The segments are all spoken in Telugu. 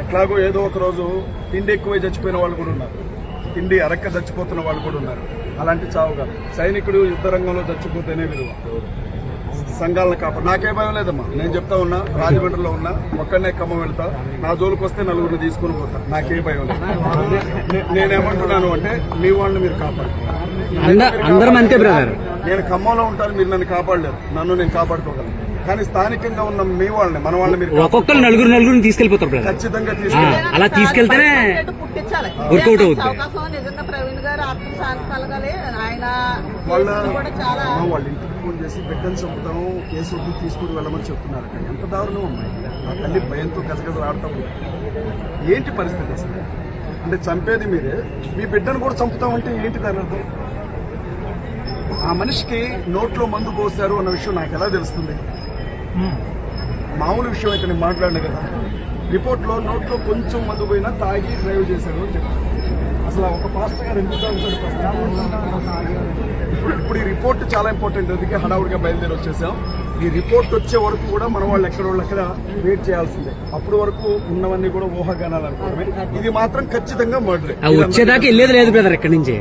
ఎట్లాగో ఏదో ఒక రోజు తిండి ఎక్కువై చచ్చిపోయిన వాళ్ళు కూడా ఉన్నారు, తిండి అరక్క చచ్చిపోతున్న వాళ్ళు కూడా ఉన్నారు. అలాంటి చావు కాదు. సైనికుడు యుద్ధ రంగంలో చచ్చిపోతేనే విలువ. సంఘాలను కాపాడు. నాకే భయం లేదమ్మా. నేను చెప్తా ఉన్నా, రాజమండ్రిలో ఉన్నా, ఒక్కడనే ఖమ్మం వెళ్తా, నా జోలికి వస్తే నలుగురిని తీసుకుని పోతా. నాకే భయం లేదు. నేనేమంటున్నాను అంటే మీ వాళ్ళని మీరు కాపాడు. నేను ఖమ్మంలో ఉంటాను, మీరు నన్ను కాపాడలేరు, నన్ను నేను కాపాడుకోగలను. కానీ స్థానికంగా ఉన్న మీ వాళ్ళని, మన వాళ్ళని మీరు ఒక్కొక్కరు నలుగురిని తీసుకెళ్లిపోతారు. ఖచ్చితంగా తీసుకెళ్ళి అలా తీసుకెళ్తేనే వర్కౌట్ అవుతుంది. వాళ్ళ ఇంటికి ఫోన్ చేసి బిడ్డను చంపుతాము, కేసు తీసుకుని వెళ్ళమని చెప్తున్నారు. ఎంత దారుణం అమ్మాయి. ఆ తల్లి భయంతో గజగజ ఆడతాం. ఏంటి పరిస్థితి అసలు? అంటే చంపేది మీరే, మీ బిడ్డను కూడా చంపుతామంటే ఏంటి దాని అర్థం? ఆ మనిషికి నోట్లో మందు పోశారు అన్న విషయం నాకు ఎలా తెలుస్తుంది? మామూలు విషయం అయితే నేను మాట్లాడినా కదా. రిపోర్ట్లో నోట్లో కొంచెం మందు పోయినా తాగి డ్రైవ్ చేశారు అని చెప్పారు. అసలు ఒక పాస్టర్ గారు ఎందుకు తాగుతాడు? ఇప్పుడు ఈ రిపోర్ట్ చాలా ఇంపార్టెంట్. అందుకే హడావుడిగా బయలుదేరి వచ్చేసాం. ఈ రిపోర్ట్ వచ్చే వరకు కూడా మన వాళ్ళు ఎక్కడ వెయిట్ చేయాల్సిందే. అప్పటి వరకు ఉన్నవన్నీ కూడా ఊహాగానాలు అనుకోవడమే. ఇది మాత్రం ఖచ్చితంగా మర్డర్. వచ్చేదాకా వెళ్ళేది లేదు బ్రదర్. ఇక్కడి నుంచి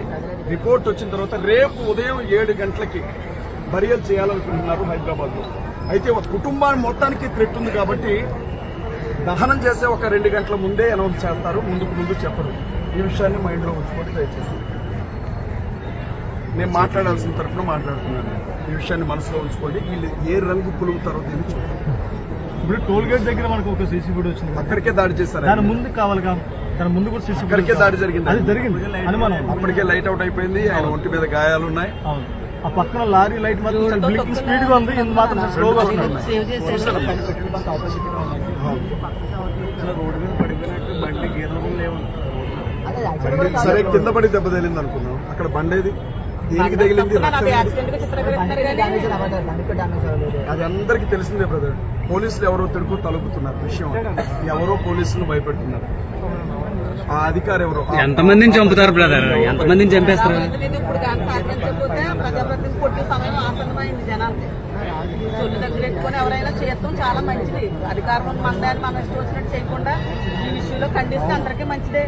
రిపోర్ట్ వచ్చిన తర్వాత రేపు ఉదయం 7 గంటలకి బరియల్ చేయాలనుకుంటున్నారు హైదరాబాద్ లో. అయితే ఒక కుటుంబాన్ని మొత్తానికి థ్రెట్ ఉంది కాబట్టి దహనం చేసే ఒక 2 గంటల ముందే అనౌన్స్ చేస్తారు, ముందు చెప్పరు. ఈ విషయాన్ని మైండ్ లో ఉంచుకోండి దయచేసి. నేను మాట్లాడాల్సిన తరఫున మాట్లాడుతున్నాను. ఈ విషయాన్ని మనసులో ఉంచుకోండి. వీళ్ళు ఏ రంగు పులుగుతారో దీన్ని చూడండి. ఇప్పుడు టోల్ గేట్ దగ్గర మనకు ఒక సీసీ ఫుటేజ్ వచ్చింది. అక్కడికే దాడి చేశారు. దాని ముందు కావాలిగా, దాని ముందు కూడా సీసీ అక్కడికే దాడి జరిగింది. అది జరిగింది అనుమానం. అప్పటికే లైట్ అవుట్ అయిపోయింది. ఆయన ఒంటి మీద గాయాలున్నాయి. ఆ పక్కన లారీ లైట్ మాత్రం బ్లింకింగ్ స్పీడ్ గా ఉంది, ఇది మాత్రం స్లోగా వస్తుంది. రోడ్డు మీద పడిపోయినట్టు బండి గీతలు లేవు. సరే కింద పడి దెబ్బ తగిలింది అనుకున్నాం. అక్కడ బండేది దేనికి తగిలింది? అది అందరికీ తెలిసిందే బ్రదర్. పోలీసులు ఎవరో తిరుగు తలుపుతున్నారు విషయం. ఎవరో పోలీసులు భయపెడుతున్నారు. ఆ అధికారి ఎవరో. ఎంతమందిని చంపుతారు బ్రదర్? ఎంతమందిని చంపేస్తారు? చొల్లు దగ్గర పెట్టుకుని ఎవరైనా చేయటం చాలా మంచిది. అధికారం మందాన్ని మనం ఇష్టం వచ్చినట్టు చేయకుండా ఈ విషయంలో ఖండిస్తే అందరికీ మంచిదే.